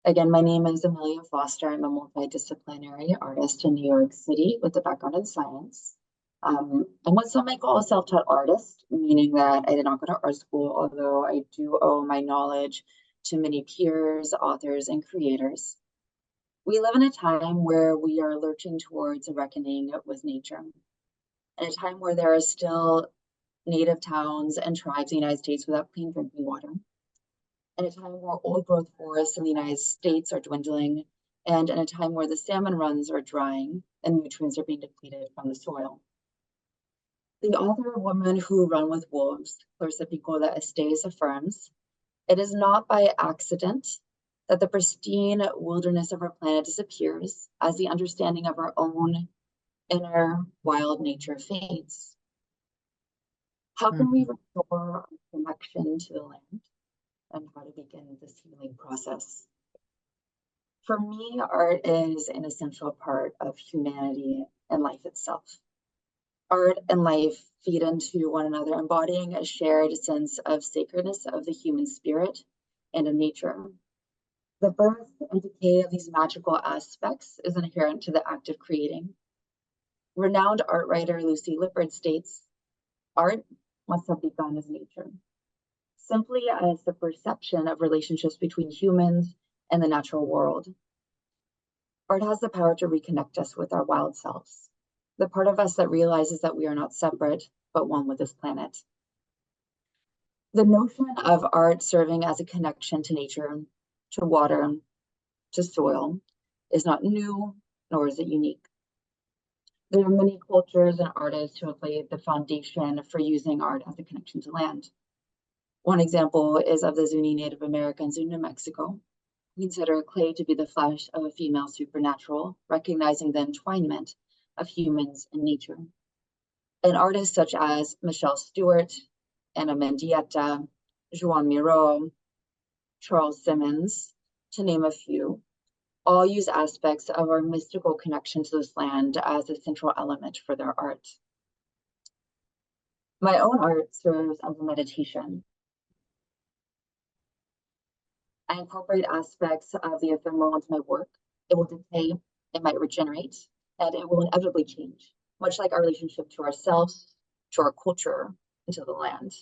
Again, my name is Amelia Foster. I'm a multidisciplinary artist in New York City with a background in science. I'm what some might call a self-taught artist, meaning that I did not go to art school, although I do owe my knowledge to many peers, authors, and creators. We live in a time where we are lurching towards a reckoning with nature, in a time where there are still native towns and tribes in the United States without clean drinking water, in a time where old growth forests in the United States are dwindling, and in a time where the salmon runs are drying and nutrients are being depleted from the soil. The author of Women Who Run with Wolves, Clarissa Pinkola Estes, affirms, "It is not by accident that the pristine wilderness of our planet disappears as the understanding of our own inner wild nature fades." How can we restore our connection to the land, and how to begin this healing process? For me, art is an essential part of humanity and life itself. Art and life feed into one another, embodying a shared sense of sacredness of the human spirit and of nature. The birth and decay of these magical aspects is inherent to the act of creating. Renowned art writer Lucy Lippard states, "Art must have begun as nature, simply as the perception of relationships between humans and the natural world. Art has the power to reconnect us with our wild selves, the part of us that realizes that we are not separate, but one with this planet." The notion of art serving as a connection to nature, to water, to soil is not new, nor is it unique. There are many cultures and artists who have laid the foundation for using art as a connection to land. One example is of the Zuni Native Americans in New Mexico, who consider clay to be the flesh of a female supernatural, recognizing the entwinement of humans and nature. And artists such as Michelle Stewart, Anna Mendieta, Joan Miro, Charles Simmons, to name a few, all use aspects of our mystical connection to this land as a central element for their art. My own art serves as a meditation. I incorporate aspects of the ephemeral into my work. It will decay, it might regenerate, and it will inevitably change, much like our relationship to ourselves, to our culture, and to the land.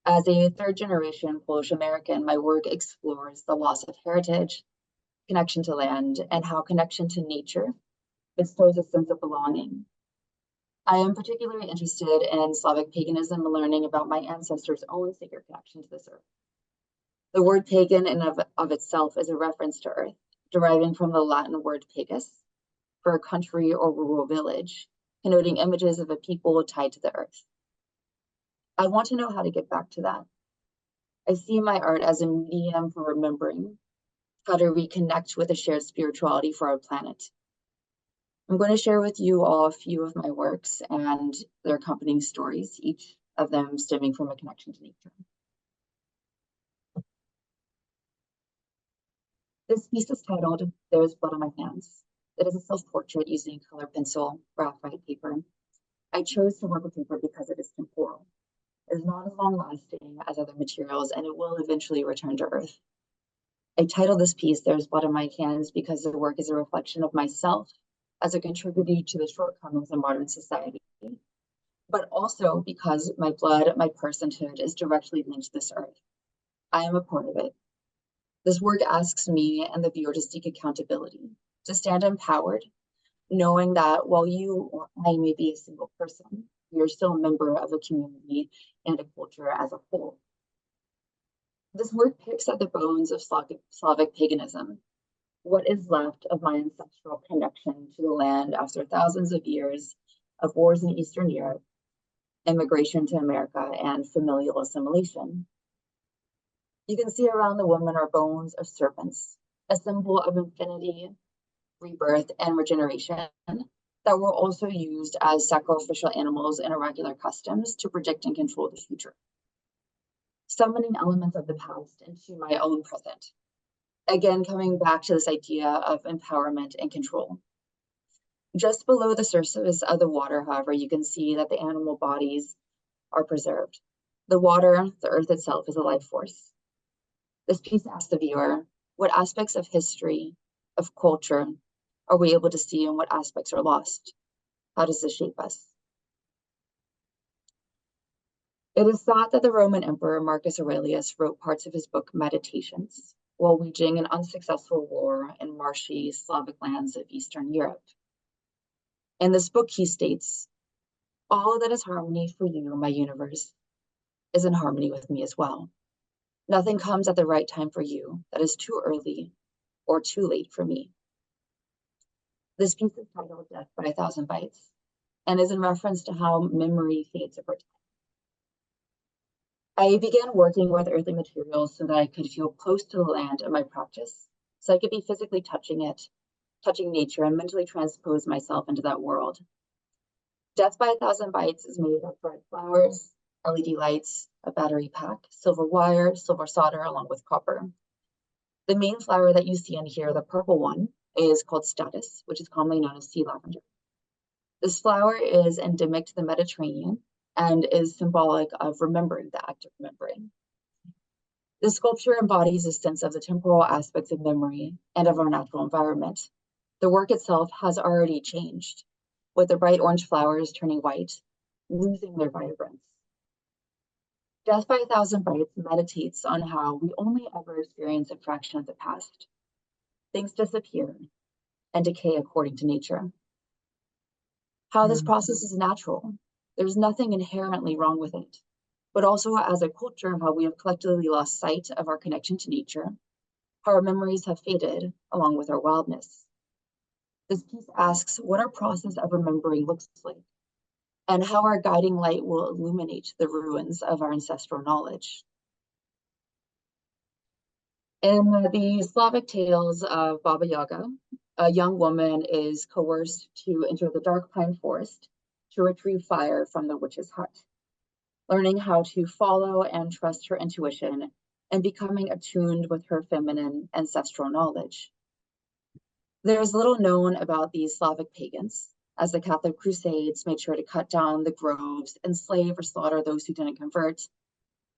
As a third-generation Polish American, my work explores the loss of heritage, connection to land, and how connection to nature bestows a sense of belonging. I am particularly interested in Slavic paganism and learning about my ancestors' own sacred connection to this earth. The word pagan in of itself is a reference to earth, deriving from the Latin word pagus, for a country or rural village, connoting images of a people tied to the earth. I want to know how to get back to that. I see my art as a medium for remembering, how to reconnect with a shared spirituality for our planet. I'm going to share with you all a few of my works and their accompanying stories, each of them stemming from a connection to nature. This piece is titled, "There's Blood on My Hands." It is a self-portrait using color pencil, graphite paper. I chose to work with paper because it is temporal. It is not as long-lasting as other materials, and it will eventually return to earth. I titled this piece, "There's Blood on My Hands," because the work is a reflection of myself as a contributor to the shortcomings of modern society, but also because my blood, my personhood, is directly linked to this earth. I am a part of it. This work asks me and the viewer to seek accountability, to stand empowered, knowing that while you or I may be a single person, we are still a member of a community and a culture as a whole. This work picks at the bones of Slavic paganism, what is left of my ancestral connection to the land after thousands of years of wars in Eastern Europe, immigration to America, and familial assimilation. You can see around the woman are bones of serpents, a symbol of infinity, rebirth, and regeneration that were also used as sacrificial animals in oracular customs to predict and control the future, summoning elements of the past into my own present. Again, coming back to this idea of empowerment and control. Just below the surface of the water, however, you can see that the animal bodies are preserved. The water, the earth itself, is a life force. This piece asks the viewer, What aspects of history, of culture, are we able to see and what aspects are lost? How does this shape us? It is thought that the Roman Emperor Marcus Aurelius wrote parts of his book Meditations while waging an unsuccessful war in marshy Slavic lands of Eastern Europe. In this book, he states, "All that is harmony for you, my universe, is in harmony with me as well. Nothing comes at the right time for you that is too early or too late for me." This piece is titled Death by a Thousand Bites and is in reference to how memory fades over time. I began working with earthly materials so that I could feel close to the land in my practice, so I could be physically touching it, touching nature, and mentally transpose myself into that world. Death by a Thousand Bites is made of red flowers, LED lights, a battery pack, silver wire, silver solder, along with copper. The main flower that you see in here, the purple one, is called statice, which is commonly known as sea lavender. This flower is endemic to the Mediterranean and is symbolic of remembering, the act of remembering. This sculpture embodies a sense of the temporal aspects of memory and of our natural environment. The work itself has already changed, with the bright orange flowers turning white, losing their vibrance. Death by a Thousand Bites meditates on how we only ever experience a fraction of the past. Things disappear and decay according to nature. How this process is natural. There's nothing inherently wrong with it, but also as a culture, how we have collectively lost sight of our connection to nature, how our memories have faded along with our wildness. This piece asks what our process of remembering looks like and how our guiding light will illuminate the ruins of our ancestral knowledge. In the Slavic tales of Baba Yaga, a young woman is coerced to enter the dark pine forest to retrieve fire from the witch's hut, learning how to follow and trust her intuition and becoming attuned with her feminine ancestral knowledge. There is little known about these Slavic pagans, as the Catholic Crusades made sure to cut down the groves, enslave or slaughter those who didn't convert.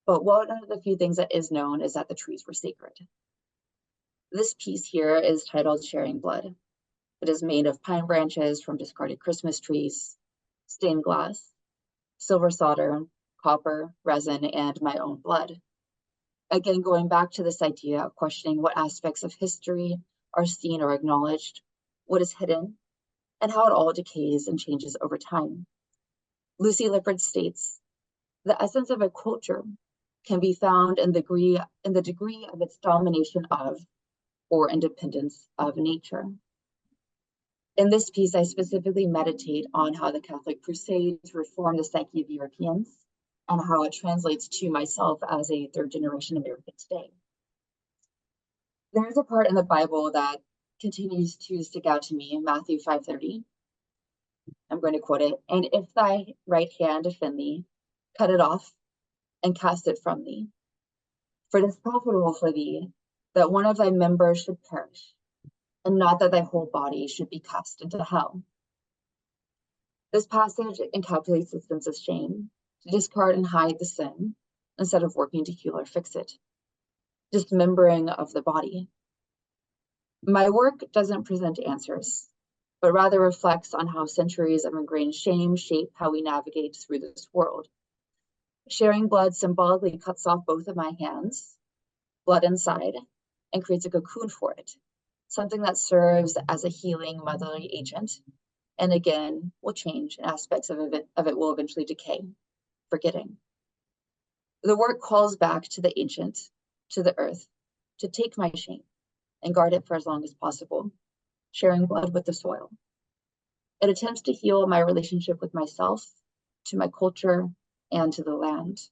But one of the few things that is known is that the trees were sacred. This piece here is titled Sharing Blood. It is made of pine branches from discarded Christmas trees, stained glass, silver solder, copper, resin, and my own blood. Again, going back to this idea of questioning what aspects of history are seen or acknowledged, what is hidden, and how it all decays and changes over time. Lucy Lippard states, "The essence of a culture can be found in the degree of its domination of or independence of nature." In this piece, I specifically meditate on how the Catholic Crusades reformed the psyche of Europeans and how it translates to myself as a third-generation American today. There is a part in the Bible that continues to stick out to me in Matthew 5:30. I'm going to quote it. "And if thy right hand offend thee, cut it off and cast it from thee. For it is profitable for thee that one of thy members should perish, and not that thy whole body should be cast into hell." This passage encapsulates the sense of shame, to discard and hide the sin, instead of working to heal or fix it. Dismembering of the body. My work doesn't present answers, but rather reflects on how centuries of ingrained shame shape how we navigate through this world. Sharing blood symbolically cuts off both of my hands, blood inside, and creates a cocoon for it, something that serves as a healing motherly agent, and again, will change, and aspects of it will eventually decay, forgetting. The work calls back to the ancient, to the earth, to take my shame and guard it for as long as possible, sharing blood with the soil. It attempts to heal my relationship with myself, to my culture, and to the land.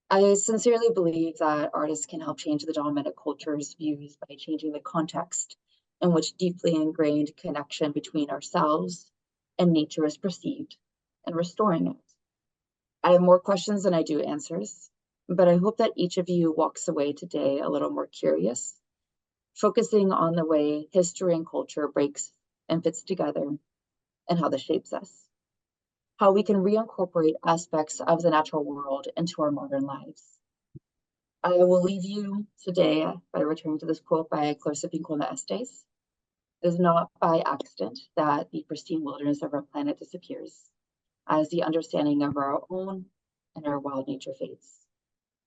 I sincerely believe that artists can help change the dominant culture's views by changing the context in which deeply ingrained connection between ourselves and nature is perceived and restoring it. I have more questions than I do answers, but I hope that each of you walks away today a little more curious, focusing on the way history and culture breaks and fits together and how this shapes us, how we can reincorporate aspects of the natural world into our modern lives. I will leave you today by returning to this quote by Clarissa Pinkola Estes. It is not by accident that the pristine wilderness of our planet disappears, as the understanding of our own and our wild nature fades.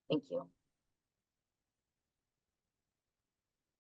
Thank you.